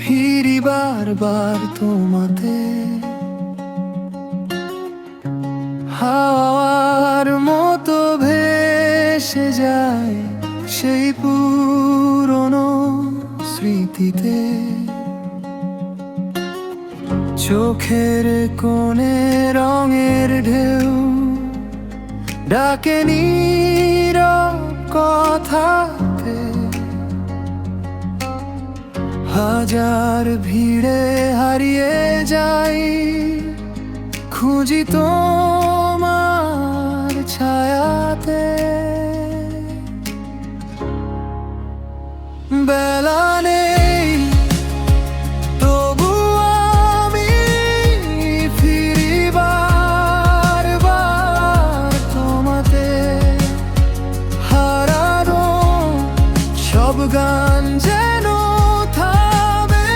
ফিরি বারবার তোমাতে। হাওয়ার মতো ভেসে যায় সেই পুরনো স্মৃতিতে। চোখের কোণে রঙের ঢেউ ডাকে নীরব কথাতে। হাজার ভিড়ে হারিয়ে যাই, খুঁজি তোমার ছায়াতে। বেলা নেই তবু আমি ফিরি বারবার তোমাতে। হারানো সব গান যেন থামে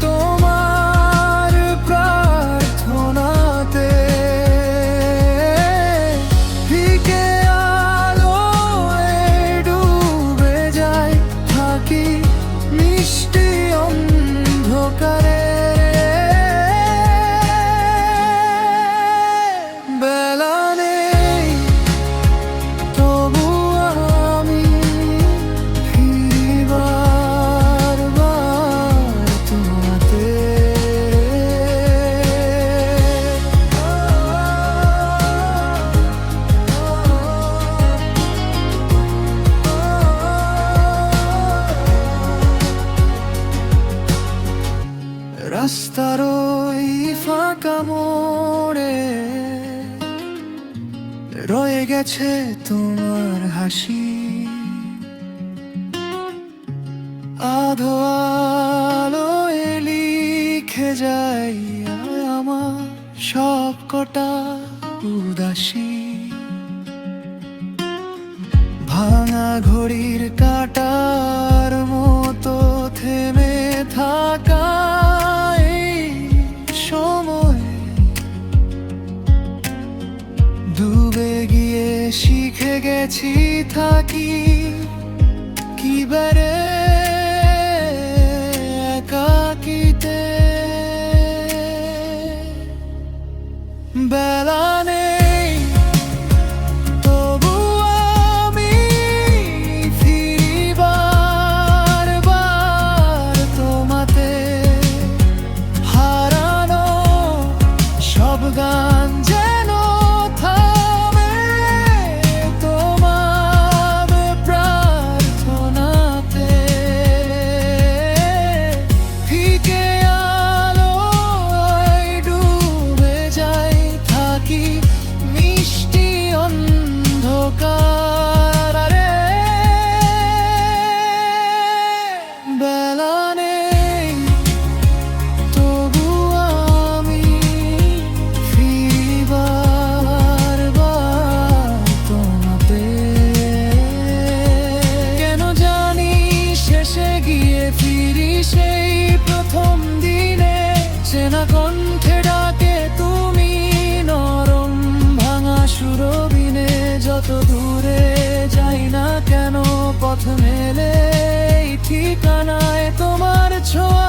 তোমার প্রার্থনাতে। ফিকে আলোয় ডুবে যায়, থাকি মিষ্টি অন্ধকারে। বেলা নেই তবু আমি ফিরি বারবার তোমাতে। রাস্তার ওই ফাঁকা মোড়ে রয়ে গেছে তোমার হাসি। আধো আলোয় লিখে যাই আমার সব কটা উদাসী। ভাঙা ঘড়ির কাঁটার মতো থেমে থাকা এই সময়ে ডুবে গিয়ে শিখে গেছি থাকি কি বেড়ে একাকিতে। বেলা নেই তবু আমি ফিরি বারবার তোমাতে। হারানো সব গান যেন থামে তোমার প্রার্থনাতে। ফিকে আলোয় ডুবে যাই, থাকি মিষ্টি অন্ধকারে। বেলা নেই তবু আমি ফিরি বারবার তোমাতে। কেন জানি শেষে গিয়ে ফিরি সেই প্রথম দিনে। চেনা কণ্ঠে ডাকে তুমি নরম ভাঙা সুরবিনে। যত দূরে যাই না কেন পথ মেলে এই ঠিকানায় তোমার ছোঁয়া।